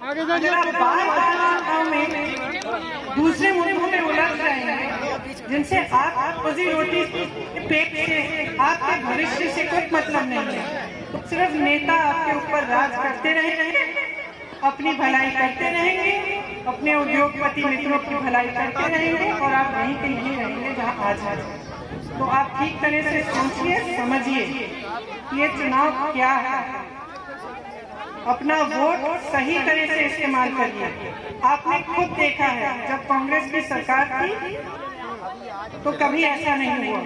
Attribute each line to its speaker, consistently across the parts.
Speaker 1: अगर आप बार में दूसरे मुद्दों में उलझ रहे हैं जिनसे आप रोजी रोटी पेट से आपके भविष्य से कोई मतलब नहीं है, तो सिर्फ नेता आपके ऊपर राज करते रहेंगे, अपनी भलाई करते रहेंगे, अपने उद्योगपति मित्रों की भलाई करते रहेंगे और आप वहीं के यहीं रहेंगे जहां आज है। तो आप ठीक तरह से सोचिए, समझिए ये चुनाव क्या है, अपना वोट सही तरह से इस्तेमाल करिए। आपने खुद देखा है जब कांग्रेस की सरकार थी तो कभी ऐसा नहीं हुआ,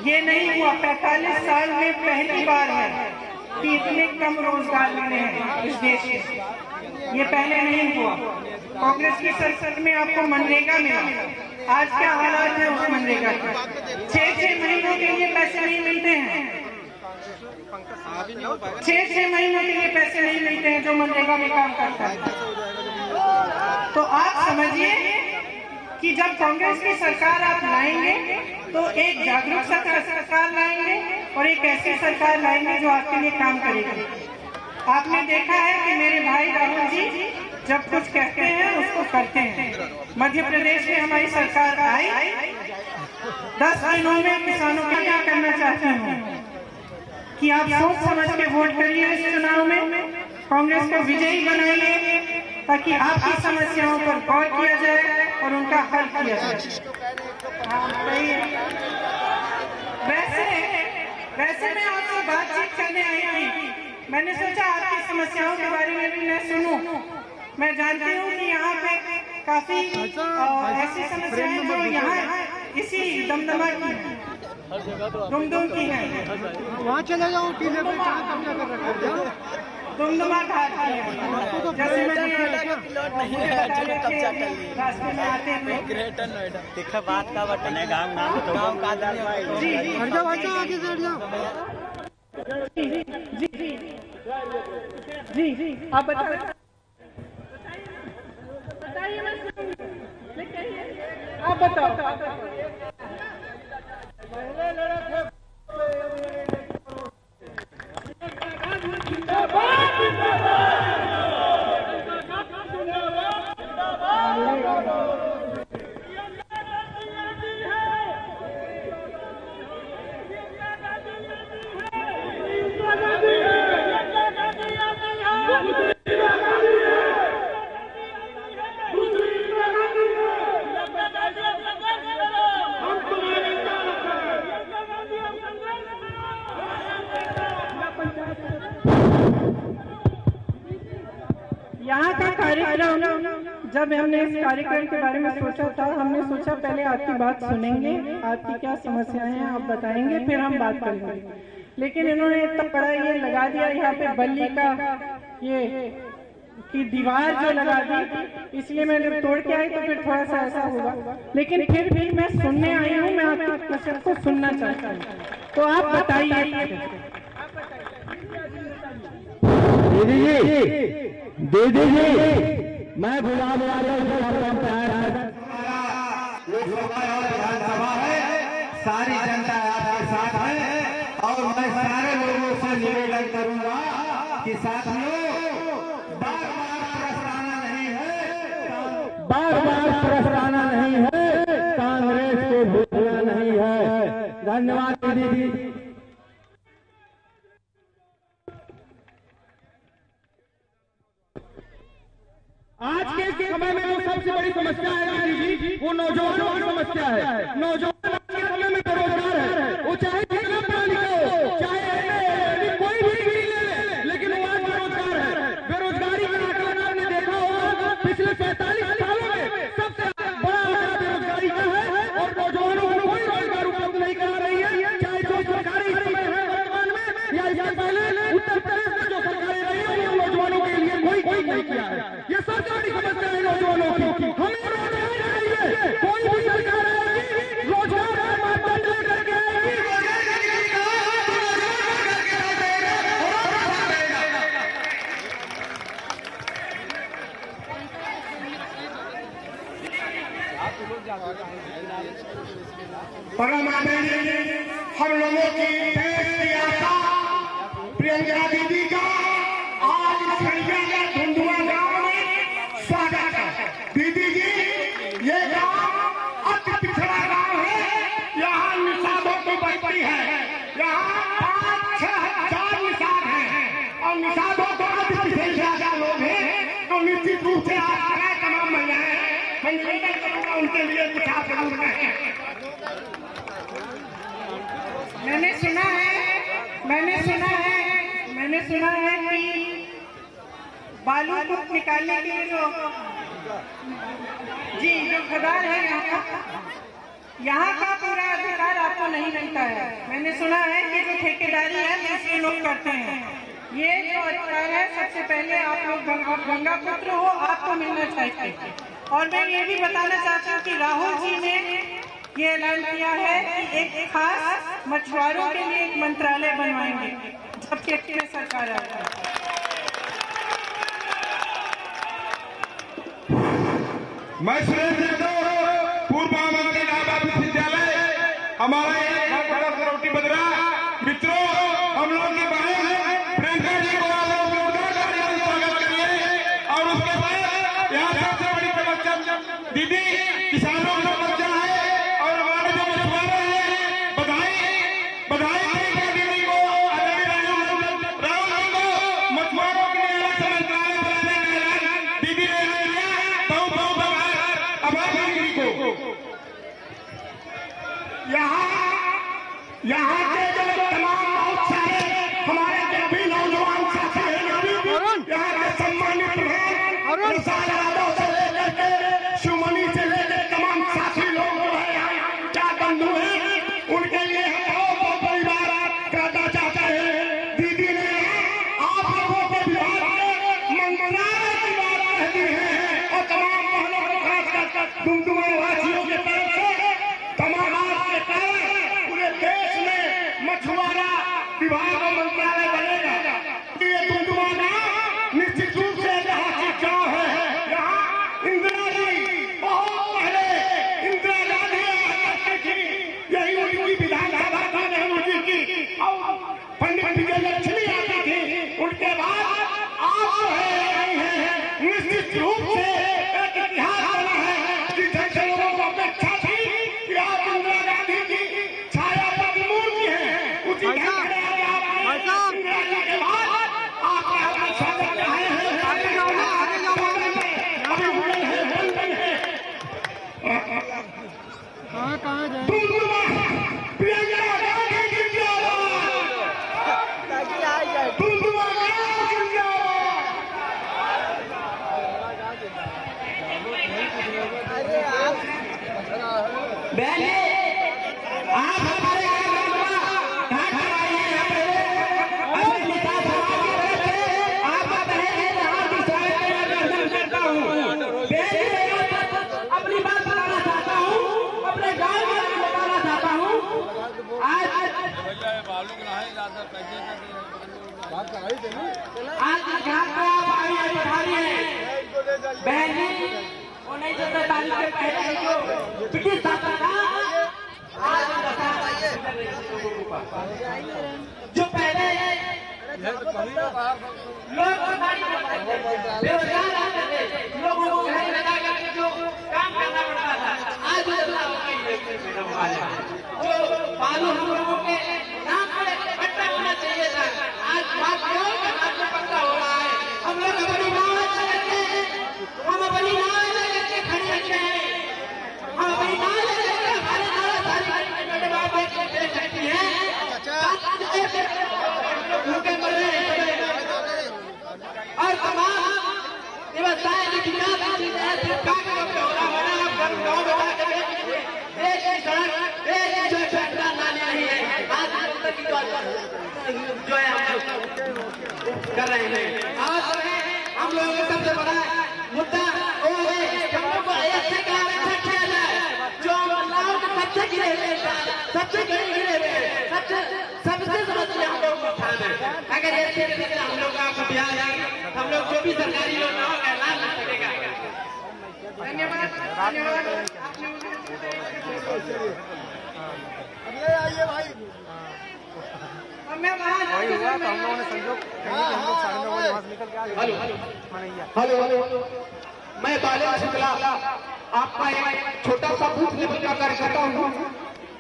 Speaker 1: ये नहीं हुआ। 45 साल में पहली बार है कि इतने कम रोजगार मिले हैं इस देश में, ये पहले नहीं हुआ। कांग्रेस की सरकार में आपको मनरेगा मिला, आज क्या हालात है उस मनरेगा के? 6-6 महीनों के लिए पैसे नहीं मिलते हैं, 6-6 महीनों के लिए पैसे नहीं मिलते हैं जो मनरेगा में काम करता है। तो आप समझिए कि जब कांग्रेस की सरकार आप लाएंगे तो एक जागरूक सरकार लाएंगे और एक ऐसी सरकार लाएंगे जो आपके लिए काम करेगी। आपने देखा है कि मेरे भाई राहुल जी जब कुछ कहते हैं उसको करते हैं। मध्य प्रदेश में हमारी सरकार आई, 10 दिनों में किसानों का क्या करना चाहती हूँ कि आप सोच समझ के वोट करिए इस चुनाव में, कांग्रेस को विजयी बनाइए ताकि आपकी समस्याओं पर गौर किया जाए और उनका हल किया जाए। सही है। वैसे मैं आपसे बातचीत करने आई थी, मैंने सोचा आपकी समस्याओं के बारे में भी मैं सुनूं। मैं जानती हूँ कि यहाँ पे काफी ऐसी समस्याएं जो यहाँ इसी दमदमा की है, दुमदुम की है,
Speaker 2: वहाँ चले जाओ टीले पे कब्जा कर रखा
Speaker 1: दुमदुमा घाट की है। जैसे मैंने रास्ते में आते हुए
Speaker 3: ग्रेटर नोएडा देखा बात का बटन है, गाँव का
Speaker 1: जी
Speaker 2: हट जाओ आगे से हट जाओ।
Speaker 1: जी आप बताइए, आप बताओ। यहाँ का कार्यक्रम, जब हमने इस कार्यक्रम के बारे में सोचा था, हमने सोचा पहले आपकी बात सुनेंगे, आपकी क्या समस्याएं हैं आप बताएंगे, फिर हम बात करेंगे। लेकिन इन्होंने इतना बड़ा ये लगा दिया यहाँ पे बल्ली का ये की दीवार जो लगा दी, इसलिए मैं जब तोड़ के आई तो फिर थोड़ा सा ऐसा हुआ। लेकिन फिर भी मैं सुनने आई हूँ, मैं आपकी क्वेश्चन को सुनना चाहता हूँ, तो आप बताइए।
Speaker 4: दीदी जी मैं गुलाब विधानसभा है, सारी जनता आपके साथ है और मैं सारे लोगों से निवेदन करूंगा कि साथियों बार बार प्रस्ताना नहीं है, कांग्रेस को भूलना नहीं है। धन्यवाद दीदी। आज के समय में जो सबसे बड़ी समस्या है दीदी जी, वो नौजवानों की समस्या है। नौजवान आज के समय में बेरोजगार है, वो चाहे पढ़ा लिखा हो, चाहे कोई भी डिग्री ले, लेकिन वो आज बेरोजगार है। बेरोजगारी का आंकड़ा आपने देखा होगा, पिछले 45 सालों में सबसे बड़ा आंकड़ा बेरोजगारी का है और नौजवानों को कोई रोजगार उपलब्ध नहीं करा रही है। चाहे जो सरकारी समय है वर्तमान में या इससे पहले उत्तर प्रदेश में जो सरकारें रही है, वो नौजवानों के लिए कोई नहीं किया है। ये सबसे बड़ी समस्या है नौजवानों की। हमें रोजगार चाहिए, कोई भी सरकार आएगी रोजगार का मापदंड लेकर के आएगी। परम आदरणीय हम लोगों की देश की आशा प्रियंका दीदी का आज खड़िया धुंधुआ गांव में
Speaker 5: निश्चित रूप से आज तमाम महिलाएं मैं निवेदन करूंगा उनके लिए कुछ आप जरूर कहें।
Speaker 1: मैंने सुना है कि बालू को निकालने के लिए जो खदान है यहाँ का पूरा अधिकार आपको नहीं मिलता है। मैंने सुना है कि जो ठेकेदारी है दूसरे लोग करते हैं, ये जो अधिकार है सबसे पहले आप लोग गंगा पुत्र हो, आपको मिलना चाहिए। और मैं ये भी बताना चाहता हूँ कि राहुल जी ने ये ऐलान किया है कि एक खास मछुआरों के लिए एक मंत्रालय बनवाएंगे जब केंद्र में सरकार आएगी।
Speaker 5: मैं सुरेश यादव, पूर्व महामंत्री इलाहाबाद विश्वविद्यालय, हमारा एक रोटी बदरा मित्रों, हम लोग के बारे में प्रियंका जी को स्वागत करिए। और उसके बाद यहाँ सबसे बड़ी समस्या दीदी किसानों का समस्या है और हमारे जो मछुआरे हैं, बधाई दीदी को, राहुल जी को मछुआरों के लिए अलग से मंत्रालय बनाने का ऐलान दीदी ने किया। यहाँ के जो तमाम बहुत सारे हमारे जो भी नौजवान साथी हैं, यहाँ के सम्मानित हैं, प्रसाद यादव से लेकर के सुमनी से लेकर तमाम साथी लोग जो है क्या बंधु हैं, उनके लिए हम बहुत परिवार कहना चाहते हैं। दीदी ने आप लोगों के बिहार में मंगनारे की बात कह दी है और तमाम महलों को खासकर डुमडुमा वासियों के तरफ से तमाम के कारण पूरे देश में मछुआरा विभाग और मंत्रालय बनेगा। ये डुमडुमा गाँव निश्चित रूप से ऐतिहासिक गाँव है। यहाँ इंदिरा जी बहुत पहले इंदिरा गांधी करती थी, यही उनकी विधानसभा था नेहरू जी की, और पंडित विजयलक्ष्मी आती थी। उनके बाद आप जो है निश्चित रूप से एक इतिहास बना है जिससे लोगों को अपेक्षा थी कि आप इंदिरा गांधी की छाया प्रतिमूर्ति है, उसी इंदिरा जी के बाद आप स्वागत आए हैं।
Speaker 2: कहाँ जाए
Speaker 5: प्रियंका गांधी जिंदाबाद, डुमडुमा गाँव जिंदाबाद। बहने आप हमारे घाट आइए, अपने पिता आप करता हूँ। अपनी बात बताना चाहता हूँ, अपने गाँव में बताना चाहता हूँ। आज घाट पर आप आई पधारी है बहन जी, 1943 के पहले जो ब्रिटिश शासन था, आज जो पहले लोग बेरोजगार आते थे, लोगों को घर लगा करके जो काम करना पड़ता था, आज बदलाव जो बालू हम लोगों के नाम पर इकट्ठा होना चाहिए था, आज बात पक्का हो रहा है। हम लोग अपनी नाव लेकर हम अपनी नाव लेकर खड़े रहते हैं, हम अपनी नाव लेकर हमारे नाव सारी दे सकती है। भूखे मर रहे हैं और तमाम व्यवसाय जो है कर रहे हैं। आज हम लोगों का सबसे बड़ा मुद्दा वो है हम लोग को ऐसे काम अच्छा किया जाए जो महिलाओं के सबसे गिरे हुए, सबसे गिरे हुए, सबसे समस्या हम लोग को उठाना है। अगर ऐसे हम लोग का बिहार हम लोग जो भी सरकारी योजना होगा लाभ मिल सकेगा। धन्यवाद धन्यवाद।
Speaker 2: आइए भाई,
Speaker 1: मैं वहाँ
Speaker 3: हुआ तो हम लोगों ने संजोग हम लोग 9:30 बजे वहाँ से निकल के आ गए।
Speaker 5: हेलो, मैं बालन शुक्ला आपका एक छोटा सा बूथ लेवल का कार्यकर्ता हूँ।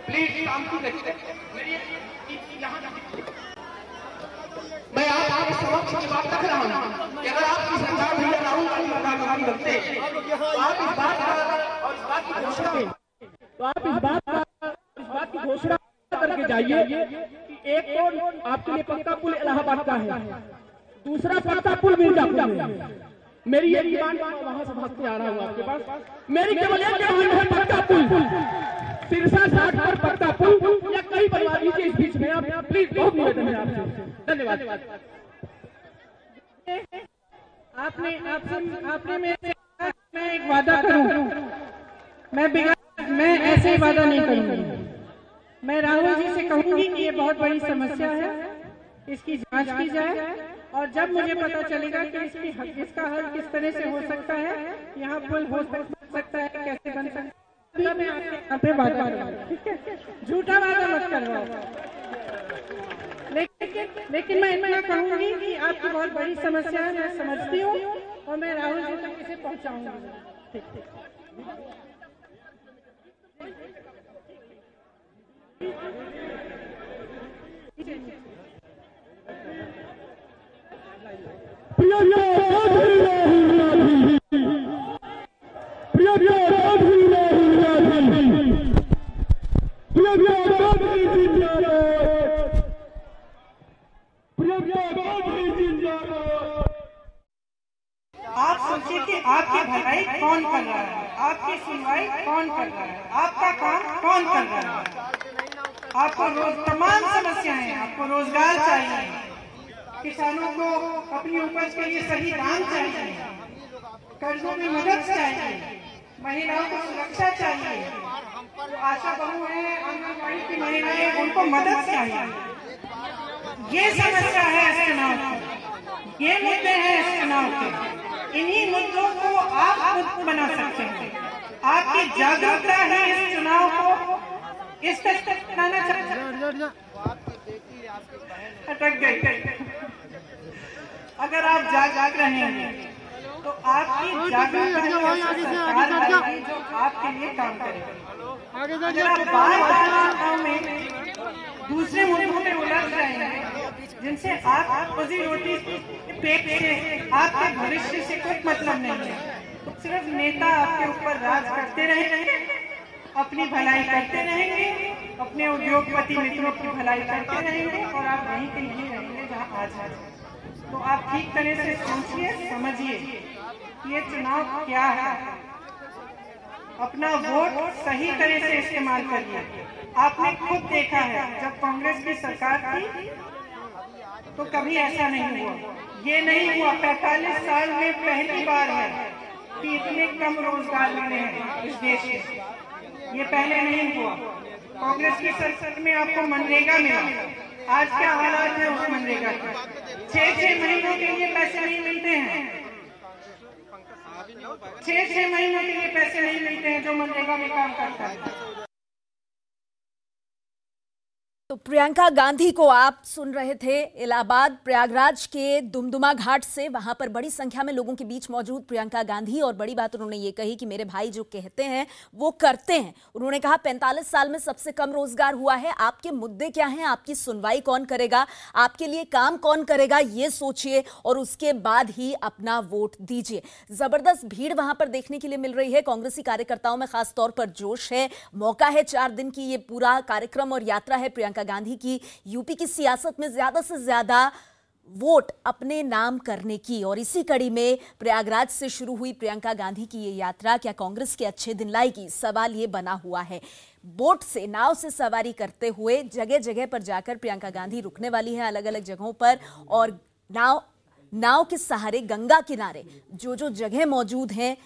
Speaker 5: प्लीज शांति रखिए। मैं आपके समक्ष की बात रख रहा हूँ कि अगर आपकी सरकार राहुल गांधी
Speaker 4: तो आप इस बात की घोषणा करके जाइए कि एक तो आपके लिए पक्का पुल इलाहाबाद का है, दूसरा पक्का पुल मिर्जापुर में। मेरी ये डिमांड वहां से भागते आ रहा हूँ आपके पास। मेरी केवल एक डिमांड है, पक्का पुल सिरसा घाट पर पक्का पुल या कई बनवा दीजिए इस बीच में आप प्लीज, बहुत निवेदन है आपसे। धन्यवाद।
Speaker 1: आपने मेरे मैं एक वादा करूं, मैं ऐसे ही वादा नहीं करूंगी। मैं राहुल जी से कहूंगी कि ये बहुत बड़ी समस्या है, इसकी जांच की जाए और जब मुझे पता चलेगा कि इसका हल किस तरह से हो सकता है, यहाँ पुल हो सकता है, कैसे बन सकता है, मैं आपसे वादा करूंगा, ठीक है? झूठा वादा मत करवाओ। लेकिन मैं इतना कहूंगी कि आपकी बहुत बड़ी समस्या है, मैं समझती हूँ और मैं राहुल जी तक इसे पहुँचाऊंगी। ठीक। आप सोचिए कि आपकी भलाई कौन कर रहा है, आपकी सुनवाई कौन कर रहा है, आपका काम कौन कर रहा है? आपको तमाम समस्याएं हैं, आपको रोजगार चाहिए, किसानों को अपनी उपज के लिए सही दाम चाहिए, कर्जों में मदद चाहिए, महिलाओं को सुरक्षा चाहिए, आशा बहू है, आंगनबाड़ी की महिलाएं, उनको मदद चाहिए। ये समस्या है इस चुनाव की, ये मुद्दे हैं इस चुनाव के। इन्हीं मुद्दों को आप खुद बना सकते हैं। आपकी जागरूकता है इस चुनाव को इस तक बनाना चाहिए। अटक गई। अगर आप जाग रहे हैं तो आपकी जागरूकता है जो आपके लिए काम करेगा। अगर आप बार-बार में दूसरे मुद्दों में उलझ रहे हैं जिनसे आप रोजी रोटी पेट से, आपके भविष्य से कोई मतलब नहीं है, तो सिर्फ नेता आपके ऊपर राज करते रहेंगे, अपनी भलाई करते रहेंगे, अपने उद्योगपति मित्रों की भलाई करते रहेंगे और आप वहीं के लिए रहेंगे जहां आज है। तो आप ठीक तरह से सोचिए, समझिए कि ये चुनाव क्या है, अपना वोट सही तरह से इस्तेमाल करिए। आपने खुद देखा है जब कांग्रेस की सरकार थी तो कभी ऐसा नहीं हुआ, ये नहीं हुआ। 45 साल में पहली बार है कि इतने कम रोजगार मिले हैं इस देश में, ये पहले नहीं हुआ। कांग्रेस की सरकार में आपको मनरेगा मिला, आज क्या हालात है उस मनरेगा के? 6-6 महीनों के लिए पैसे नहीं मिलते हैं, 6-6 महीनों के लिए पैसे नहीं मिलते हैं जो मनरेगा में काम करता है।
Speaker 6: तो प्रियंका गांधी को आप सुन रहे थे इलाहाबाद प्रयागराज के दुमदुमा घाट से। वहां पर बड़ी संख्या में लोगों के बीच मौजूद प्रियंका गांधी, और बड़ी बात उन्होंने ये कही कि मेरे भाई जो कहते हैं वो करते हैं। उन्होंने कहा 45 साल में सबसे कम रोजगार हुआ है, आपके मुद्दे क्या हैं, आपकी सुनवाई कौन करेगा, आपके लिए काम कौन करेगा, ये सोचिए और उसके बाद ही अपना वोट दीजिए। जबरदस्त भीड़ वहां पर देखने के लिए मिल रही है। कांग्रेसी कार्यकर्ताओं में खास तौर पर जोश है। मौका है 4 दिन की ये पूरा कार्यक्रम और यात्रा है प्रियंका गांधी की, यूपी की सियासत में ज्यादा से ज्यादा वोट अपने नाम करने की। और इसी कड़ी में प्रयागराज से शुरू हुई प्रियंका गांधी की ये यात्रा क्या कांग्रेस के अच्छे दिन लाएगी? सवाल ये बना हुआ है। बोट से, नाव से सवारी करते हुए जगह जगह पर जाकर प्रियंका गांधी रुकने वाली है, अलग अलग जगहों पर, और नाव के सहारे गंगा किनारे जो जो जगह मौजूद हैं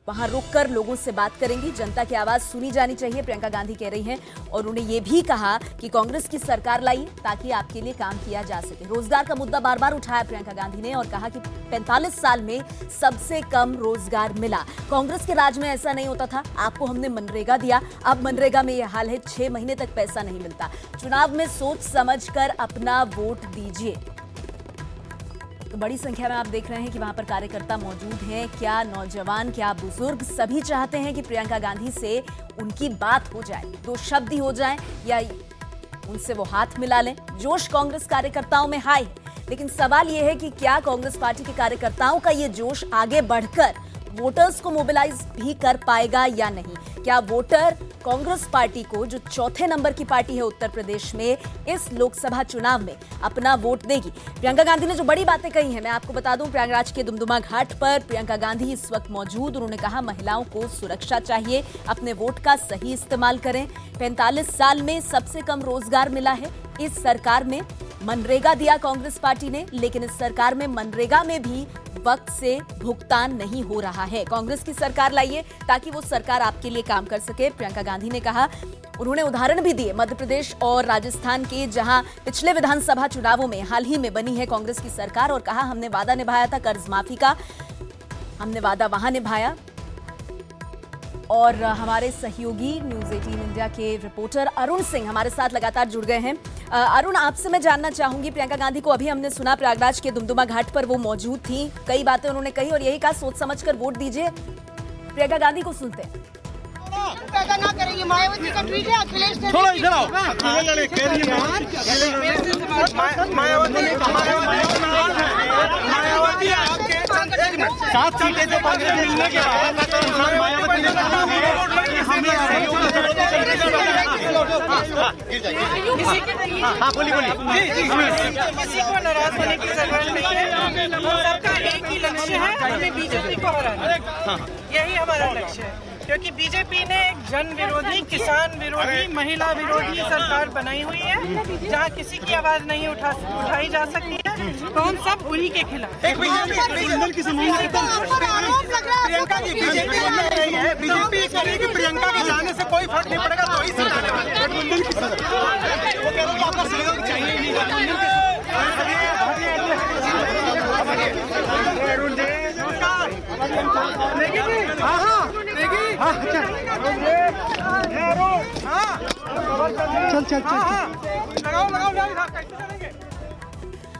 Speaker 6: वहां रुककर लोगों से बात करेंगी। जनता की आवाज सुनी जानी चाहिए, प्रियंका गांधी कह रही हैं। और उन्होंने ये भी कहा कि कांग्रेस की सरकार लाई ताकि आपके लिए काम किया जा सके। रोजगार का मुद्दा बार बार उठाया प्रियंका गांधी ने और कहा कि 45 साल में सबसे कम रोजगार मिला। कांग्रेस के राज में ऐसा नहीं होता था, आपको हमने मनरेगा दिया, अब मनरेगा में यह हाल है, 6 महीने तक पैसा नहीं मिलता। चुनाव में सोच समझकर अपना वोट दीजिए। तो बड़ी संख्या में आप देख रहे हैं कि वहां पर कार्यकर्ता मौजूद हैं। क्या नौजवान, क्या बुजुर्ग, सभी चाहते हैं कि प्रियंका गांधी से उनकी बात हो जाए, 2 शब्द ही हो जाएं या उनसे वो हाथ मिला लें। जोश कांग्रेस कार्यकर्ताओं में हाई है, लेकिन सवाल यह है कि क्या कांग्रेस पार्टी के कार्यकर्ताओं का ये जोश आगे बढ़कर वोटर्स को मोबिलाइज भी कर पाएगा या नहीं? क्या वोटर कांग्रेस पार्टी को, जो चौथे नंबर की पार्टी है उत्तर प्रदेश में, इस लोकसभा चुनाव में अपना वोट देगी? प्रियंका गांधी ने जो बड़ी बातें कही हैं, मैं आपको बता दूं, प्रयागराज के दुमदुमा घाट पर प्रियंका गांधी इस वक्त मौजूद। उन्होंने कहा महिलाओं को सुरक्षा चाहिए, अपने वोट का सही इस्तेमाल करें। 45 साल में सबसे कम रोजगार मिला है इस सरकार में। मनरेगा दिया कांग्रेस पार्टी ने, लेकिन इस सरकार में मनरेगा में भी वक्त से भुगतान नहीं हो रहा है। कांग्रेस की सरकार लाइए ताकि वो सरकार आपके लिए काम कर सके, प्रियंका गांधी ने कहा। उन्होंने उदाहरण भी दिए मध्य प्रदेश और राजस्थान के, जहां पिछले विधानसभा चुनावों में हाल ही में बनी है कांग्रेस की सरकार, और कहा हमने वादा निभाया था कर्ज माफी का, हमने वादा वहां निभाया। और हमारे सहयोगी न्यूज़ 18 इंडिया के रिपोर्टर अरुण सिंह हमारे साथ लगातार जुड़ गए हैं। अरुण, आपसे मैं जानना चाहूंगी, प्रियंका गांधी को अभी हमने सुना प्रयागराज के दुमदुमा घाट पर वो मौजूद थी, कई बातें उन्होंने कही और यही कहा सोच समझकर वोट दीजिए। प्रियंका गांधी को सुनते हैं।
Speaker 7: पैदा ना करेंगे, मायावती का ट्वीट है, अखिलेश ने
Speaker 5: थोड़ा इधर आओ। मायावती आपके 7 सीटें जो कांग्रेस मिलने के बाद मायावती ने कहा हमें
Speaker 1: किसी को नाराज होने की जरूरत नहीं है। सबका एक ही लक्ष्य है, हमें बीजेपी को हराना। यही हमारा लक्ष्य है, क्योंकि बीजेपी ने एक जन विरोधी, किसान विरोधी, महिला विरोधी सरकार बनाई हुई है, जहां किसी की आवाज नहीं उठाई जा सकती है। तो हम सब उन्हीं के खिलाफ।
Speaker 5: प्रियंका की बीजेपी बन रही है, बीजेपी करेगी, प्रियंका के जाने से कोई फर्क नहीं पड़ेगा। तो इसी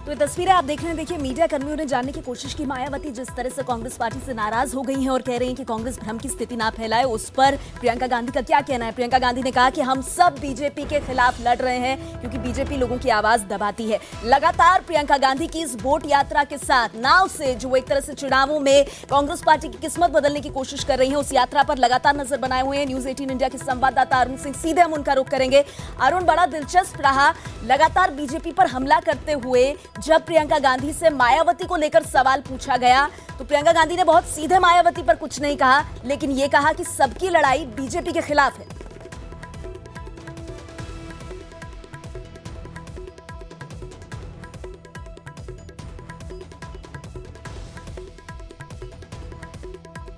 Speaker 6: तो ये तस्वीरें आप देख रहे हैं। देखिए, मीडिया कर्मियों ने जानने की कोशिश की मायावती जिस तरह से कांग्रेस पार्टी से नाराज हो गई हैं और कह रही हैं कि कांग्रेस भ्रम की स्थिति ना फैलाए, उस पर प्रियंका गांधी का क्या कहना है? प्रियंका गांधी ने कहा कि हम सब बीजेपी के खिलाफ लड़ रहे हैं क्योंकि बीजेपी लोगों की आवाज दबाती है। लगातार प्रियंका गांधी की इस वोट यात्रा के साथ नाव से, जो एक तरह से चुनावों में कांग्रेस पार्टी की किस्मत बदलने की कोशिश कर रही है, उस यात्रा पर लगातार नजर बनाए हुए हैं न्यूज़ 18 इंडिया के संवाददाता अरुण सिंह। सीधे हम उनका रुख करेंगे। अरुण, बड़ा दिलचस्प रहा लगातार बीजेपी पर हमला करते हुए जब प्रियंका गांधी से मायावती को लेकर सवाल पूछा गया, तो प्रियंका गांधी ने बहुत सीधे मायावती पर कुछ नहीं कहा, लेकिन यह कहा कि सबकी लड़ाई बीजेपी के खिलाफ है।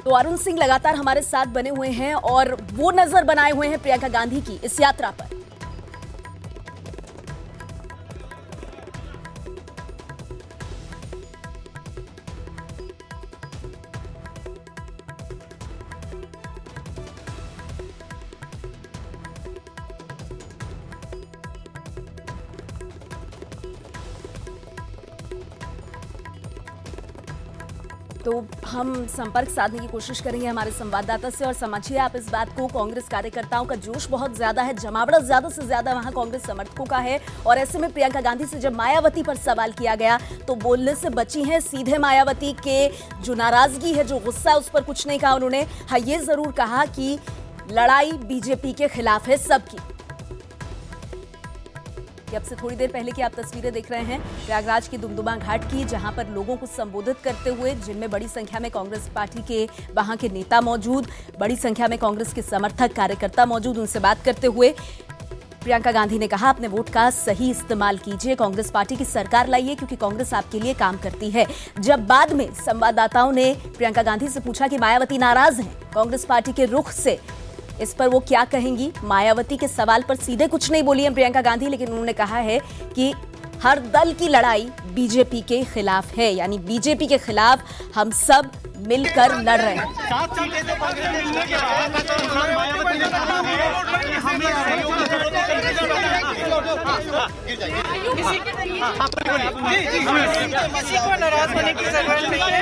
Speaker 6: तो अरुण सिंह लगातार हमारे साथ बने हुए हैं और वो नजर बनाए हुए हैं प्रियंका गांधी की इस यात्रा पर। तो हम संपर्क साधने की कोशिश करेंगे हमारे संवाददाता से। और समझिए आप इस बात को, कांग्रेस कार्यकर्ताओं का जोश बहुत ज्यादा है, जमावड़ा ज्यादा से ज्यादा वहां कांग्रेस समर्थकों का है। और ऐसे में प्रियंका गांधी से जब मायावती पर सवाल किया गया तो बोलने से बची हैं। सीधे मायावती के जो नाराजगी है, जो गुस्सा, उस पर कुछ नहीं कहा उन्होंने। हाँ, ये जरूर कहा कि लड़ाई बीजेपी के खिलाफ है सबकी। अब से थोड़ी देर पहले की आप तस्वीरें देख रहे हैं प्रयागराज के दुमदुमा घाट की, जहां पर लोगों को संबोधित करते हुए, जिनमें बड़ी संख्या में कांग्रेस पार्टी के वहां के नेता मौजूद, बड़ी संख्या में कांग्रेस के समर्थक कार्यकर्ता मौजूद, उनसे बात करते हुए प्रियंका गांधी ने कहा अपने वोट का सही इस्तेमाल कीजिए, कांग्रेस पार्टी की सरकार लाइए क्योंकि कांग्रेस आपके लिए काम करती है। जब बाद में संवाददाताओं ने प्रियंका गांधी से पूछा कि मायावती नाराज हैं कांग्रेस पार्टी के रुख से, इस पर वो क्या कहेंगी, मायावती के सवाल पर सीधे कुछ नहीं बोली है प्रियंका गांधी, लेकिन उन्होंने कहा है कि हर दल की लड़ाई बीजेपी के खिलाफ है, यानी बीजेपी के खिलाफ हम सब मिलकर लड़ रहे हैं।
Speaker 5: 7 सीटें जो कांग्रेस मिलने के बाद मायावती ने कहा हमें
Speaker 1: किसी को नाराज होने की जरूरत नहीं है।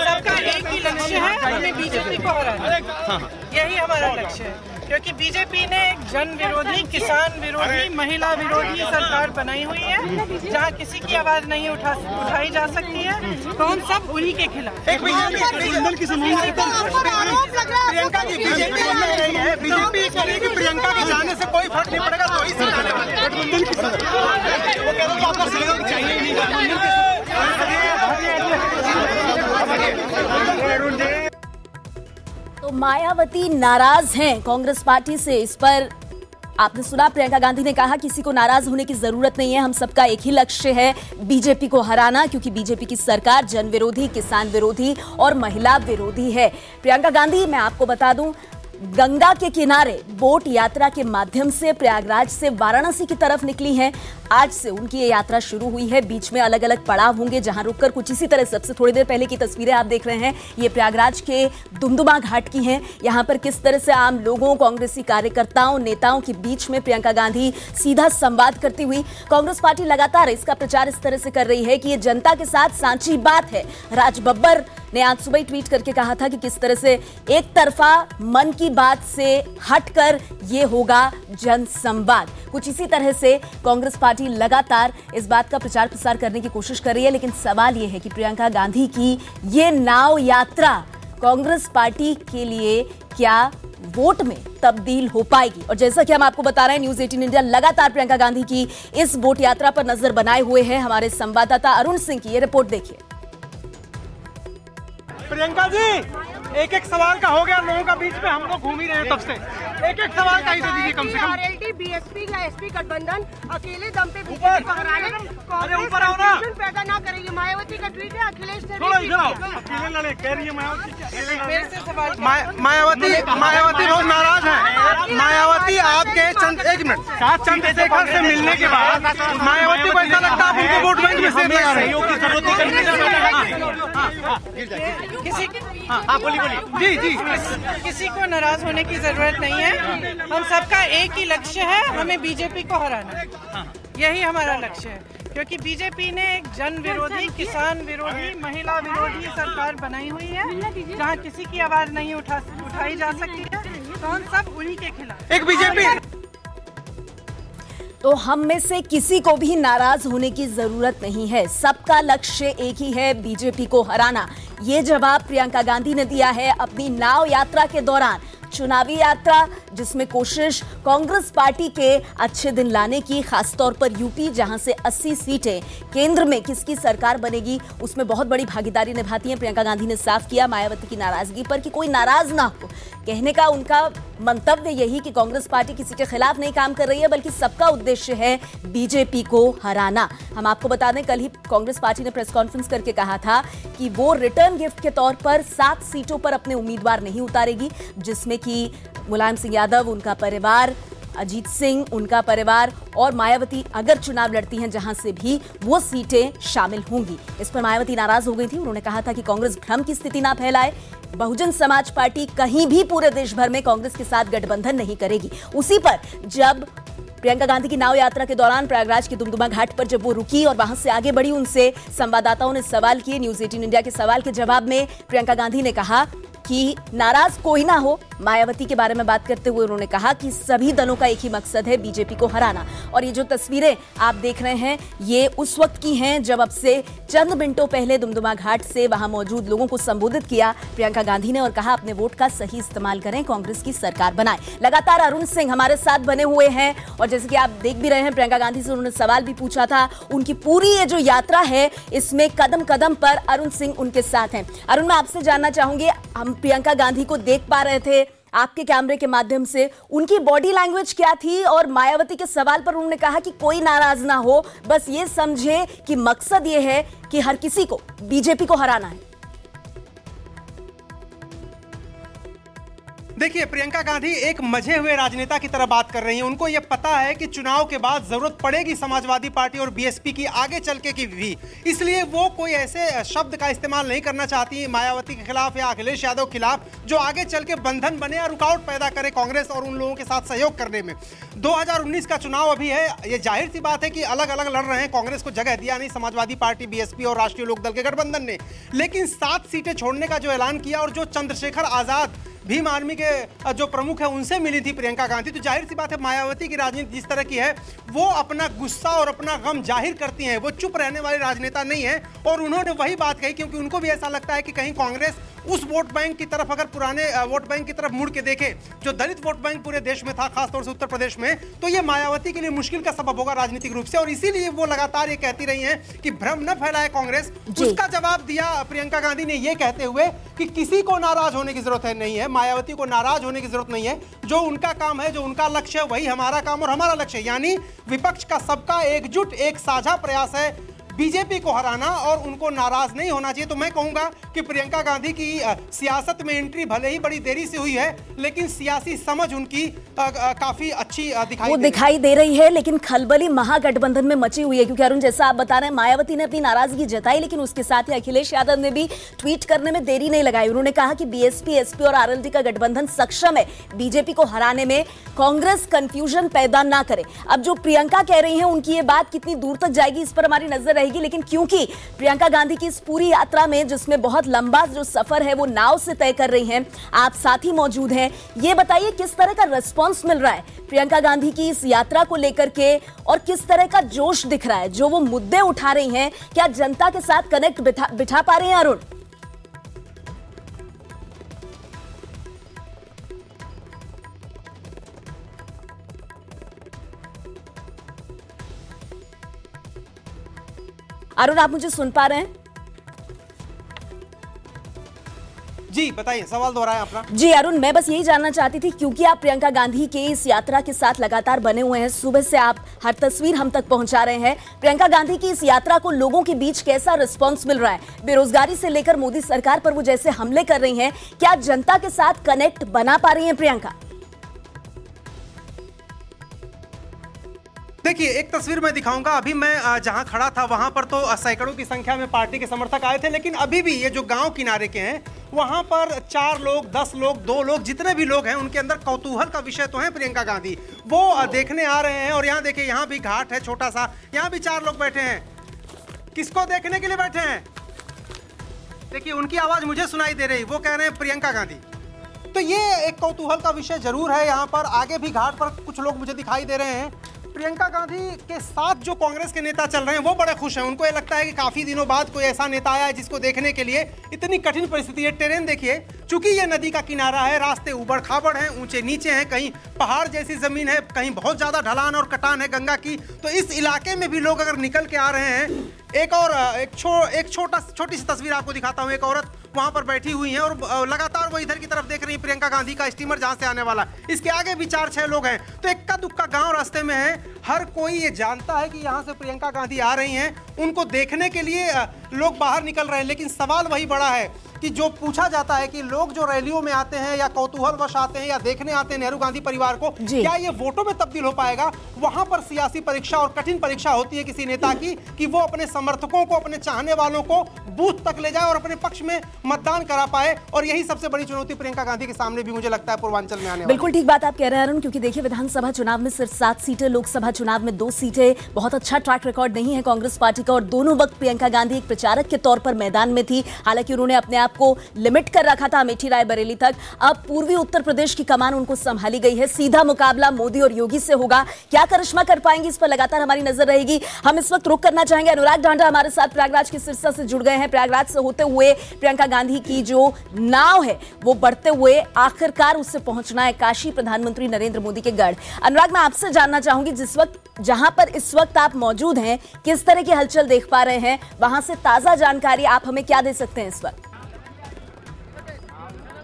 Speaker 1: सबका एक ही लक्ष्य है, हमें बीजेपी को हराना। यही हमारा लक्ष्य है, क्योंकि बीजेपी ने एक जन विरोधी, किसान विरोधी, महिला विरोधी सरकार बनाई हुई है, जहां किसी की आवाज नहीं उठाई जा सकती है। तो हम सब उन्हीं के खिलाफ।
Speaker 5: प्रियंका की बीजेपी बन रही है,
Speaker 2: अपील करी कि प्रियंका के जाने से कोई फर्क नहीं पड़ेगा, तो इसी आने वाले गठबंधन की वो कह रहे वापस चाहिए ही नहीं।
Speaker 6: तो मायावती नाराज हैं कांग्रेस पार्टी से। इस पर आपने सुना, प्रियंका गांधी ने कहा किसी को नाराज होने की जरूरत नहीं है, हम सबका एक ही लक्ष्य है, बीजेपी को हराना, क्योंकि बीजेपी की सरकार जन विरोधी, किसान विरोधी और महिला विरोधी है। प्रियंका गांधी, मैं आपको बता दूं, गंगा के किनारे बोट यात्रा के माध्यम से प्रयागराज से वाराणसी की तरफ निकली हैं। आज से उनकी ये यात्रा शुरू हुई है। बीच में अलग अलग पड़ाव होंगे जहां रुककर कुछ इसी तरह सबसे थोड़ी देर पहले की तस्वीरें आप देख रहे हैं, ये प्रयागराज के दुमदुमा घाट की हैं। यहां पर किस तरह से आम लोगों, कांग्रेसी कार्यकर्ताओं, नेताओं के बीच में प्रियंका गांधी सीधा संवाद करती हुई। कांग्रेस पार्टी लगातार इसका प्रचार इस तरह से कर रही है कि ये जनता के साथ सांची बात है। राज बब्बर ने आज सुबह ट्वीट करके कहा था कि किस तरह से एक तरफा मन की बात से हटकर ये होगा जन संवाद। कुछ इसी तरह से कांग्रेस पार्टी लगातार इस बात का प्रचार प्रसार करने की कोशिश कर रही है। लेकिन सवाल ये है कि प्रियंका गांधी की ये नाव यात्रा कांग्रेस पार्टी के लिए क्या वोट में तब्दील हो पाएगी? और जैसा कि हम आपको बता रहे हैं, न्यूज 18 इंडिया लगातार प्रियंका गांधी की इस वोट यात्रा पर नजर बनाए हुए है। हमारे संवाददाता अरुण सिंह की ये रिपोर्ट देखिए।
Speaker 2: प्रियंका जी, एक एक सवाल का हो गया, लोगों का बीच में हम लोग घूम ही रहे हैं तब से। एक एक सवाल का ही दे दीजिए कम से कम।
Speaker 7: आरएलडी, बीएसपी या एसपी गठबंधन अकेले दम पे
Speaker 2: ऊपर।
Speaker 7: कांग्रेस
Speaker 2: ऊपर आओ ना।
Speaker 7: पैदा ना करेगी। मायावती का ट्वीट है, अखिलेश ने
Speaker 2: थोड़ा इधर आओ। अकेले लड़े कह रही है मायावती बहुत नाराज है। मायावती आपके एक मिनट चंद्रशेखर से मिलने के बाद मायावती को ऐसा लगता है उनको वोट बैंक में से लगा रही है। जी,
Speaker 1: किसी को नाराज होने की जरूरत नहीं है। हम सबका एक ही लक्ष्य है, हमें बीजेपी को हराना। यही हमारा लक्ष्य है, क्योंकि बीजेपी ने एक जन विरोधी, किसान विरोधी, महिला विरोधी सरकार बनाई हुई है, जहां किसी की आवाज नहीं उठाई जा सकती है। तो हम सब उन्हीं के खिलाफ।
Speaker 2: एक बीजेपी
Speaker 6: तो हम में से किसी को भी नाराज होने की जरूरत नहीं है, सबका लक्ष्य एक ही है, बीजेपी को हराना। ये जवाब प्रियंका गांधी ने दिया है अपनी नाव यात्रा के दौरान। चुनावी यात्रा जिसमें कोशिश कांग्रेस पार्टी के अच्छे दिन लाने की, खासतौर पर यूपी जहां से 80 सीटें, केंद्र में किसकी सरकार बनेगी उसमें बहुत बड़ी भागीदारी निभाती हैं। प्रियंका गांधी ने साफ किया मायावती की नाराजगी पर कि कोई नाराज ना हो। कहने का उनका मंतव्य यही कि कांग्रेस पार्टी किसी के खिलाफ नहीं काम कर रही है, बल्कि सबका उद्देश्य है बीजेपी को हराना। हम आपको बता दें, कल ही कांग्रेस पार्टी ने प्रेस कॉन्फ्रेंस करके कहा था कि वो रिटर्न गिफ्ट के तौर पर 7 सीटों पर अपने उम्मीदवार नहीं उतारेगी, जिसमें कि मुलायम सिंह यादव, उनका परिवार, अजीत सिंह, उनका परिवार और मायावती अगर चुनाव लड़ती हैं जहां से भी, वो सीटें शामिल होंगी। इस पर मायावती नाराज हो गई थी। उन्होंने कहा था कि कांग्रेस भ्रम की स्थिति ना फैलाए। बहुजन समाज पार्टी कहीं भी पूरे देश भर में कांग्रेस के साथ गठबंधन नहीं करेगी। उसी पर जब प्रियंका गांधी की नाव यात्रा के दौरान प्रयागराज के दुमदुमा घाट पर जब वो रुकी और वहां से आगे बढ़ी, उनसे संवाददाताओं ने सवाल किए। न्यूज 18 इंडिया के सवाल के जवाब में प्रियंका गांधी ने कहा कि नाराज कोई ना हो। मायावती के बारे में बात करते हुए उन्होंने कहा कि सभी दलों का एक ही मकसद है, बीजेपी को हराना। और ये जो तस्वीरें आप देख रहे हैं, ये उस वक्त की हैं जब अब से चंद मिनटों पहले दुमदुमा घाट से वहां मौजूद लोगों को संबोधित किया प्रियंका गांधी ने और कहा अपने वोट का सही इस्तेमाल करें, कांग्रेस की सरकार बनाएं। लगातार अरुण सिंह हमारे साथ बने हुए हैं और जैसे कि आप देख भी रहे हैं, प्रियंका गांधी से उन्होंने सवाल भी पूछा था। उनकी पूरी ये जो यात्रा है, इसमें कदम कदम पर अरुण सिंह उनके साथ हैं। अरुण, मैं आपसे जानना चाहूंगी, हम प्रियंका गांधी को देख पा रहे थे आपके कैमरे के माध्यम से, उनकी बॉडी लैंग्वेज क्या थी? और मायावती के सवाल पर उन्होंने कहा कि कोई नाराज ना हो, बस ये समझे कि मकसद ये है कि हर किसी को बीजेपी को हराना है।
Speaker 2: देखिए, प्रियंका गांधी एक मजे हुए राजनेता की तरह बात कर रही हैं। उनको यह पता है कि चुनाव के बाद जरूरत पड़ेगी समाजवादी पार्टी और बीएसपी की आगे चल के की भी, इसलिए वो कोई ऐसे शब्द का इस्तेमाल नहीं करना चाहती मायावती के खिलाफ या अखिलेश यादव के खिलाफ जो आगे चल के बंधन बने या रुकावट पैदा करे कांग्रेस और उन लोगों के साथ सहयोग करने में। 2019 का चुनाव अभी है, ये जाहिर सी बात है कि अलग अलग लड़ रहे हैं, कांग्रेस को जगह दिया नहीं समाजवादी पार्टी, बीएसपी और राष्ट्रीय लोकदल के गठबंधन ने, लेकिन 7 सीटें छोड़ने का जो ऐलान किया और जो चंद्रशेखर आजाद भीम आर्मी के जो प्रमुख है उनसे मिली थी प्रियंका गांधी, तो जाहिर सी बात है मायावती की राजनीति जिस तरह की है, वो अपना गुस्सा और अपना गम जाहिर करती हैं। वो चुप रहने वाली राजनेता नहीं है और उन्होंने वही बात कही क्योंकि उनको भी ऐसा लगता है कि कहीं कांग्रेस उस वोट बैंक की तरफ अगर पुराने वोट बैंक की तरफ मुड़ के देखें, जो दलित वोट बैंक पूरे देश में था, खासतौर से उत्तर प्रदेश में, तो ये मायावती के लिए मुश्किल का सबब होगा राजनीतिक रूप से। और इसीलिए वो लगातार ये कहती रही हैं कि भ्रम न फैलाए कांग्रेस। उसका जवाब दिया प्रियंका गांधी ने ये कहते हुए कि किसी को नाराज होने की जरूरत नहीं है, मायावती को नाराज होने की जरूरत नहीं है। जो उनका काम है, जो उनका लक्ष्य है, वही हमारा काम और हमारा लक्ष्य है। यानी विपक्ष का सबका एकजुट एक साझा प्रयास है बीजेपी को हराना और उनको नाराज नहीं होना चाहिए। तो मैं कहूंगा कि प्रियंका गांधी की सियासत में एंट्री भले ही बड़ी देरी से हुई है, लेकिन सियासी समझ उनकी काफी अच्छी दिखाई
Speaker 6: दे रही है। लेकिन खलबली महागठबंधन में मची हुई है, क्योंकि अरुण जैसा आप बता रहे हैं, मायावती ने अपनी नाराजगी जताई, लेकिन उसके साथ ही अखिलेश यादव ने भी ट्वीट करने में देरी नहीं लगाई। उन्होंने कहा कि बीएसपी, एसपी और आरएलडी का गठबंधन सक्षम है बीजेपी को हराने में, कांग्रेस कंफ्यूजन पैदा ना करे। अब जो प्रियंका कह रही है, उनकी ये बात कितनी दूर तक जाएगी इस पर हमारी नजर रहेगी। लेकिन क्योंकि प्रियंका गांधी की इस पूरी यात्रा में, जिसमें बहुत लंबा जो सफर है वो नाव से तय कर रही हैं, आप साथ ही मौजूद हैं, ये बताइए किस तरह का रिस्पांस मिल रहा है प्रियंका गांधी की इस यात्रा को लेकर के, और किस तरह का जोश दिख रहा है, जो वो मुद्दे उठा रही हैं, क्या जनता के साथ कनेक्ट बिठा पा रही हैं अरुण? अरुण, आप मुझे सुन पा रहे हैं?
Speaker 2: जी बताइए, सवाल दोहराएं अपना।
Speaker 6: जी अरुण, मैं बस यही जानना चाहती थी, क्योंकि आप प्रियंका गांधी के इस यात्रा के साथ लगातार बने हुए हैं, सुबह से आप हर तस्वीर हम तक पहुंचा रहे हैं, प्रियंका गांधी की इस यात्रा को लोगों के बीच कैसा रिस्पांस मिल रहा है? बेरोजगारी से लेकर मोदी सरकार पर वो जैसे हमले कर रही हैं, क्या जनता के साथ कनेक्ट बना पा रही हैं प्रियंका?
Speaker 2: देखिए, एक तस्वीर मैं दिखाऊंगा। अभी मैं जहां खड़ा था वहां पर तो सैकड़ों की संख्या में पार्टी के समर्थक आए थे, लेकिन अभी भी ये जो गांव किनारे के हैं वहां पर 4 लोग, 10 लोग, 2 लोग, जितने भी लोग हैं, उनके अंदर कौतूहल का विषय तो है प्रियंका गांधी। वो देखने आ रहे हैं। और यहाँ देखिए, यहाँ भी घाट है छोटा सा, यहाँ भी 4 लोग बैठे हैं। किसको देखने के लिए बैठे हैं? देखिए, उनकी आवाज मुझे सुनाई दे रही, वो कह रहे हैं प्रियंका गांधी। तो ये एक कौतूहल का विषय जरूर है। यहाँ पर आगे भी घाट पर कुछ लोग मुझे दिखाई दे रहे हैं। प्रियंका गांधी के साथ जो कांग्रेस के नेता चल रहे हैं वो बड़े खुश हैं। उनको ये लगता है कि काफी दिनों बाद कोई ऐसा नेता आया है जिसको देखने के लिए इतनी कठिन परिस्थिति है। टेरेन देखिए, चूंकि ये नदी का किनारा है, रास्ते ऊबड़ खाबड़ हैं, ऊंचे नीचे हैं, कहीं पहाड़ जैसी जमीन है, कहीं बहुत ज्यादा ढलान और कटान है गंगा की। तो इस इलाके में भी लोग अगर निकल के आ रहे हैं, एक छोटी सी तस्वीर आपको दिखाता हूँ। एक औरत वहां पर बैठी हुई है और लगातार वो इधर की तरफ देख रही है प्रियंका गांधी का स्टीमर जहां से आने वाला। इसके आगे भी 4-6 लोग हैं। तो इक्का दुक्का गांव रास्ते में है। हर कोई ये जानता है कि यहाँ से प्रियंका गांधी आ रही हैं। उनको देखने के लिए लोग बाहर निकल रहे हैं। लेकिन सवाल वही बड़ा है कि जो पूछा जाता है कि लोग जो रैलियों में आते हैं या कौतूहलवश आते हैं या देखने आते हैं नेहरू गांधी परिवार को, क्या ये वोटों में तब्दील हो पाएगा? वहां पर सियासी परीक्षा और कठिन परीक्षा होती है किसी नेता की, कि वो अपने समर्थकों को, अपने चाहने वालों को बूथ तक ले जाए और अपने पक्ष में मतदान करा पाए। और यही सबसे बड़ी चुनौती प्रियंका गांधी के सामने भी मुझे लगता है पूर्वांचल में आने।
Speaker 6: बिल्कुल ठीक बात आप कह रहे हैं अरुण, क्योंकि देखिए, विधानसभा चुनाव में सिर्फ 7 सीटें, लोकसभा चुनाव में 2 सीटें, बहुत अच्छा ट्रैक रिकॉर्ड नहीं है कांग्रेस पार्टी का। और दोनों वक्त प्रियंका गांधी एक प्रचारक के तौर पर मैदान में थी। हालांकि उन्होंने अपने आप को लिमिट कर रखा था अमेठी रायबरेली तक। अब पूर्वी उत्तर प्रदेश की कमान उनको संभाली गई है। सीधा मुकाबला मोदी और योगी से होगा। क्या करिश्मा कर पाएंगे, इस पर लगातार हमारी नजर रहेगी। हम इस वक्त रुक करना चाहेंगे। अनुराग ढांडा हमारे साथ प्रयागराज के सिरसा से जुड़ गए हैं। प्रयागराज से होते हुए प्रियंका गांधी की जो नाव है वो बढ़ते हुए आखिरकार उससे पहुंचना है काशी, प्रधानमंत्री नरेंद्र मोदी के गढ़। अनुराग, मैं आपसे जानना चाहूंगी, जहां पर इस वक्त आप मौजूद हैं, किस तरह की हलचल देख पा रहे हैं? वहां से ताजा जानकारी आप हमें क्या दे सकते हैं इस वक्त?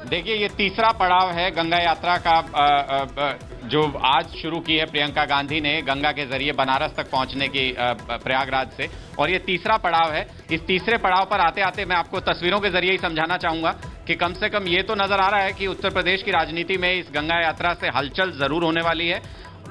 Speaker 8: देखिए, ये तीसरा पड़ाव है गंगा यात्रा का, जो आज शुरू की है प्रियंका गांधी ने गंगा के जरिए बनारस तक पहुंचने की प्रयागराज से, और ये तीसरा पड़ाव है। इस तीसरे पड़ाव पर आते आते मैं आपको तस्वीरों के जरिए ही समझाना चाहूंगा कि कम से कम ये तो नजर आ रहा है कि उत्तर प्रदेश की राजनीति में इस गंगा यात्रा से हलचल जरूर होने वाली है।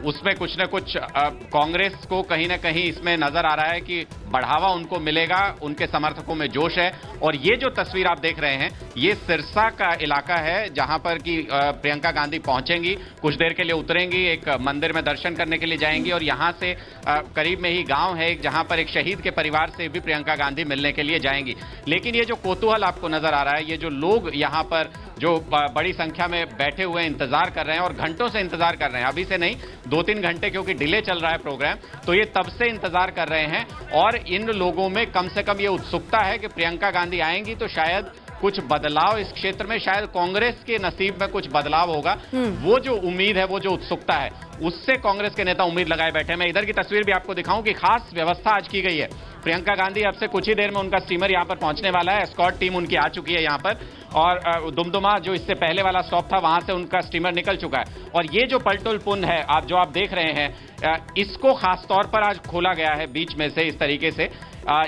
Speaker 8: उसमें कुछ न कुछ कांग्रेस को कहीं ना कहीं इसमें नजर आ रहा है कि बढ़ावा उनको मिलेगा, उनके समर्थकों में जोश है। और ये जो तस्वीर आप देख रहे हैं, ये सिरसा का इलाका है जहां पर कि प्रियंका गांधी पहुंचेंगी, कुछ देर के लिए उतरेंगी, एक मंदिर में दर्शन करने के लिए जाएंगी, और यहां से करीब में ही गांव है जहां पर एक शहीद के परिवार से भी प्रियंका गांधी मिलने के लिए जाएंगी। लेकिन ये जो कौतूहल आपको नजर आ रहा है, ये जो लोग यहाँ पर जो बड़ी संख्या में बैठे हुए इंतजार कर रहे हैं और घंटों से इंतजार कर रहे हैं, अभी से नहीं 2-3 घंटे, क्योंकि डिले चल रहा है प्रोग्राम, तो ये तब से इंतजार कर रहे हैं। और इन लोगों में कम से कम ये उत्सुकता है कि प्रियंका गांधी आएंगी तो शायद कुछ बदलाव इस क्षेत्र में, शायद कांग्रेस के नसीब में कुछ बदलाव होगा। वो जो उम्मीद है, वो जो उत्सुकता है, उससे कांग्रेस के नेता उम्मीद लगाए बैठे हैं। मैं इधर की तस्वीर भी आपको दिखाऊं कि खास व्यवस्था आज की गई है। प्रियंका गांधी अब से कुछ ही देर में उनका स्टीमर यहां पर पहुंचने वाला है। एस्कॉर्ट टीम उनकी आ चुकी है यहां पर, और दुमदुमा जो इससे पहले वाला स्टॉप था वहां से उनका स्टीमर निकल चुका है। और ये जो पलटुल पुल है जो आप देख रहे हैं, इसको खास तौर पर आज खोला गया है बीच में से इस तरीके से।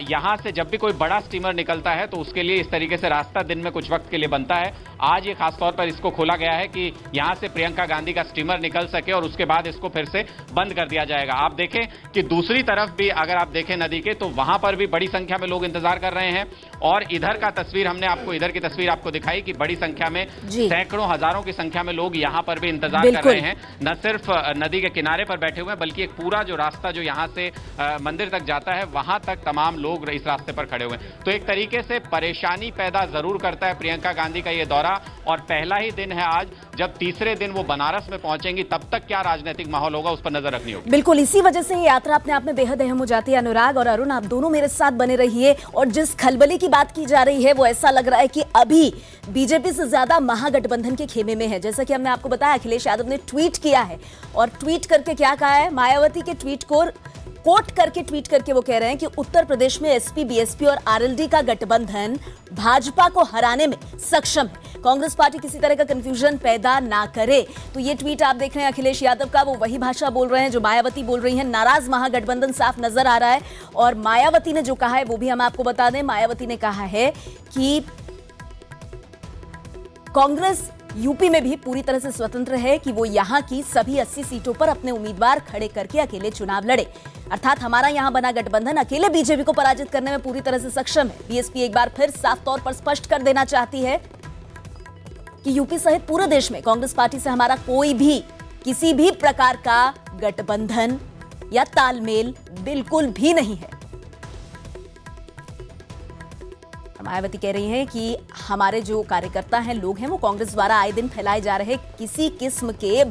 Speaker 8: यहां से जब भी कोई बड़ा स्टीमर निकलता है तो उसके लिए इस तरीके से रास्ता दिन में कुछ वक्त के लिए बनता है। आज ये खास तौर पर इसको खोला गया है कि यहां से प्रियंका गांधी का स्टीमर निकल सके और उसके बाद इसको फिर से बंद कर दिया जाएगा। आप देखें कि दूसरी तरफ भी अगर आप देखें नदी के, तो वहां पर भी बड़ी संख्या में लोग इंतजार कर रहे हैं। और इधर का तस्वीर हमने आपको, इधर की तस्वीर आपको दिखाई कि बड़ी संख्या में, सैकड़ों हजारों की संख्या में लोग यहां पर भी इंतजार कर रहे हैं। न सिर्फ नदी के किनारे पर बैठे हुए हैं, बल्कि एक पूरा जो रास्ता जो यहां से मंदिर तक जाता है, वहां तक तमाम लोग इस रास्ते पर खड़े हुए हैं। तो एक तरीके से परेशानी पैदा जरूर करता है प्रियंका गांधी का ये दौरा, और पहला ही दिन है आज। जब तीसरे दिन वो बनारस में पहुंचेंगी, तब तक क्या राजनीतिक माहौल होगा, उस पर नजर रखनी होगी।
Speaker 6: बिल्कुल, इसी वजह से ये यात्रा अपने आप में बेहद अहम हो जाती है। अनुराग और अरुण, आप दोनों मेरे साथ बने रहिए। और जिस खलबली की बात की जा रही है, वो ऐसा लग रहा है कि अभी बीजेपी से ज्यादा महागठबंधन के खेमे में है। जैसा कि हमने आपको बताया, अखिलेश यादव ने ट्वीट किया है, और ट्वीट करके क्या कहा है, मायावती के ट्वीट को कोट करके ट्वीट करके वो कह रहे हैं कि उत्तर प्रदेश में एसपी, बीएसपी और आरएलडी का गठबंधन भाजपा को हराने में सक्षम है। कांग्रेस पार्टी किसी तरह का कंफ्यूजन पैदा ना करे। तो ये ट्वीट आप देख रहे हैं अखिलेश यादव का, वो वही भाषा बोल रहे हैं जो मायावती बोल रही हैं। नाराज महागठबंधन साफ नजर आ रहा है। और मायावती ने जो कहा है वो भी हम आपको बता दें। मायावती ने कहा है कि कांग्रेस यूपी में भी पूरी तरह से स्वतंत्र है, कि वो यहां की सभी 80 सीटों पर अपने उम्मीदवार खड़े करके अकेले चुनाव लड़े। अर्थात हमारा यहां बना गठबंधन अकेले बीजेपी को पराजित करने में पूरी तरह से सक्षम है। बीएसपी एक बार फिर साफ तौर पर स्पष्ट कर देना चाहती है कि यूपी सहित पूरे देश में कांग्रेस पार्टी से हमारा कोई भी किसी भी प्रकार का गठबंधन या तालमेल बिल्कुल भी नहीं है। मायावती कह रही हैं कि हमारे जो कार्यकर्ता हैं, लोग हैं, वो कांग्रेस द्वारा आए दिन फैलाए जा रहे किसी किस्म के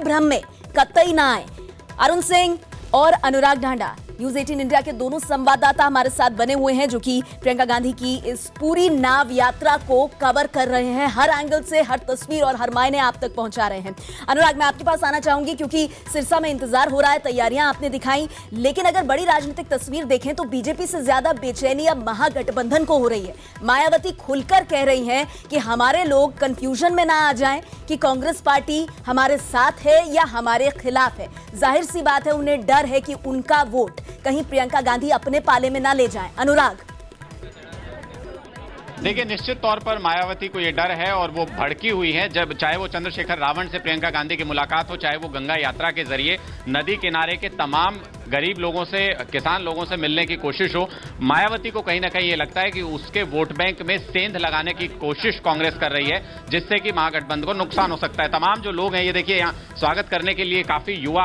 Speaker 6: भ्रम में कतई ना आए। अरुण सिंह और अनुराग ढांडा, न्यूज 18 इंडिया के दोनों संवाददाता हमारे साथ बने हुए हैं, जो कि प्रियंका गांधी की इस पूरी नाव यात्रा को कवर कर रहे हैं। हर एंगल से हर तस्वीर और हर मायने आप तक पहुंचा रहे हैं। अनुराग, मैं आपके पास आना चाहूंगी क्योंकि सिरसा में इंतजार हो रहा है, तैयारियां आपने दिखाई, लेकिन अगर बड़ी राजनीतिक तस्वीर देखें तो बीजेपी से ज्यादा बेचैनी अब महागठबंधन को हो रही है। मायावती खुलकर कह रही हैं कि हमारे लोग कंफ्यूजन में ना आ जाएं कि कांग्रेस पार्टी हमारे साथ है या हमारे खिलाफ है। जाहिर सी बात है, उन्हें डर है कि उनका वोट कहीं प्रियंका गांधी अपने पाले में ना ले जाएं। अनुराग,
Speaker 8: देखिए, निश्चित तौर पर मायावती को ये डर है और वो भड़की हुई है। जब चाहे वो चंद्रशेखर रावण से प्रियंका गांधी की मुलाकात हो, चाहे वो गंगा यात्रा के जरिए नदी किनारे के तमाम गरीब लोगों से, किसान लोगों से मिलने की कोशिश हो, मायावती को कहीं ना कहीं ये लगता है कि उसके वोट बैंक में सेंध लगाने की कोशिश कांग्रेस कर रही है, जिससे कि महागठबंधन को नुकसान हो सकता है। तमाम जो लोग हैं, ये देखिए, यहाँ स्वागत करने के लिए काफी युवा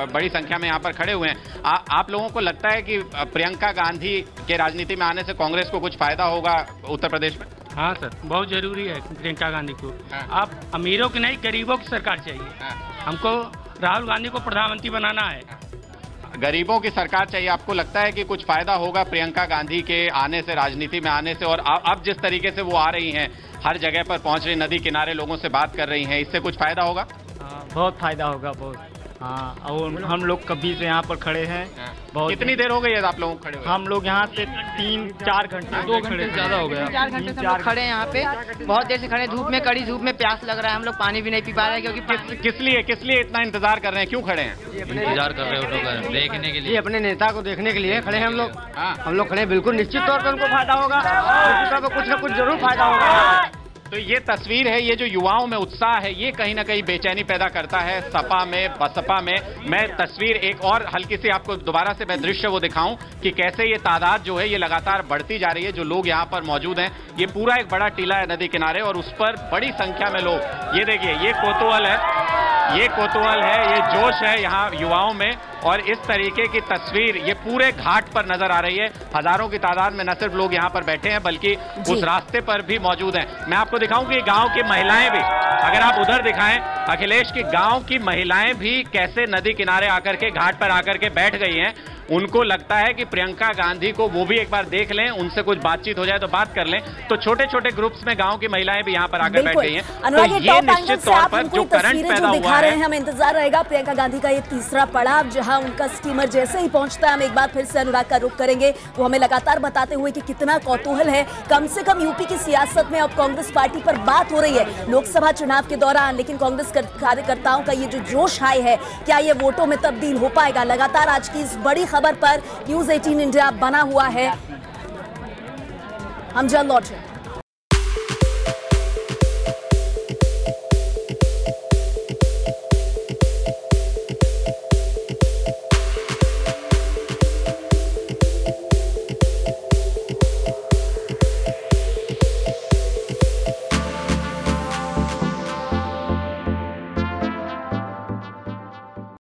Speaker 8: बड़ी संख्या में यहाँ पर खड़े हुए हैं। आप लोगों को लगता है कि प्रियंका गांधी के राजनीति में आने से कांग्रेस को कुछ फायदा होगा उत्तर प्रदेश में?
Speaker 3: हाँ सर, बहुत जरूरी है प्रियंका गांधी को। आप अमीरों की नहीं, गरीबों की सरकार चाहिए। हमको राहुल गांधी को प्रधानमंत्री बनाना है।
Speaker 8: गरीबों की सरकार चाहिए। आपको लगता है कि कुछ फायदा होगा प्रियंका गांधी के आने से, राजनीति में आने से? और अब जिस तरीके से वो आ रही हैं, हर जगह पर पहुंच रही, नदी किनारे लोगों से बात कर रही हैं, इससे कुछ फायदा होगा?
Speaker 3: बहुत फायदा होगा, बहुत। हाँ, और हम लोग कभी से यहाँ पर खड़े हैं। बहुत।
Speaker 8: कितनी देर हो गई है आप लोगों को खड़े हुए?
Speaker 3: हम लोग यहाँ से 3-4 घंटे, 2 घंटे से ज्यादा हो गया।
Speaker 7: 4 घंटे से हम लोग खड़े हैं यहाँ पे, बहुत देर से खड़े, धूप में, कड़ी धूप में, प्यास लग रहा है, हम लोग पानी भी नहीं पी पा रहे हैं क्योंकि
Speaker 8: किस लिए इतना इंतजार कर रहे हैं? क्यों खड़े हैं?
Speaker 3: इंतजार कर रहे हो देखने के लिए,
Speaker 9: अपने नेता को देखने के लिए खड़े हैं हम लोग। हम लोग खड़े हैं, बिल्कुल निश्चित तौर पर उनको फायदा होगा, कुछ न कुछ जरूर फायदा होगा।
Speaker 8: तो ये तस्वीर है, ये जो युवाओं में उत्साह है, ये कहीं ना कहीं बेचैनी पैदा करता है सपा में, बसपा में। मैं तस्वीर एक और हल्की सी आपको दोबारा से मैं दृश्य वो दिखाऊं कि कैसे ये तादाद जो है ये लगातार बढ़ती जा रही है, जो लोग यहाँ पर मौजूद हैं। ये पूरा एक बड़ा टीला है नदी किनारे और उस पर बड़ी संख्या में लोग, ये देखिए, ये कौतूहल है, ये जोश है यहाँ युवाओं में। और इस तरीके की तस्वीर ये पूरे घाट पर नजर आ रही है। हजारों की तादाद में न सिर्फ लोग यहाँ पर बैठे हैं, बल्कि उस रास्ते पर भी मौजूद हैं। मैं आपको दिखाऊं कि गांव की महिलाएं भी, अगर आप उधर दिखाएं, अखिलेश की गांव की महिलाएं भी कैसे नदी किनारे आकर के, घाट पर आकर के बैठ गई हैं। उनको लगता है कि प्रियंका गांधी को वो भी एक बार देख लें, उनसे कुछ बातचीत हो जाए तो बात कर लें। तो छोटे छोटे ग्रुप्स में गांव की महिलाएं भी यहाँ पर आकर बैठ गई हैं। तो ये निश्चित तौर पर जो करंट पैदा हुआ है,
Speaker 6: हमें इंतजार रहेगा प्रियंका गांधी का ये तीसरा पड़ाव, जहां उनका स्टीमर जैसे ही पहुंचता है। हम एक बार फिर से अनुराग का रुख करेंगे, वो हमें लगातार बताते हुए कि कितना कौतूहल है। कम से कम यूपी की सियासत में अब कांग्रेस पार्टी पर बात हो रही है लोकसभा चुनाव के दौरान, लेकिन कांग्रेस कार्यकर्ताओं का ये जो जोश हाई है, क्या ये वोटों में तब्दील हो पाएगा? लगातार आज की इस बड़ी खबर पर न्यूज़ 18 इंडिया बना हुआ है। हम जल्द लौट रहे हैं।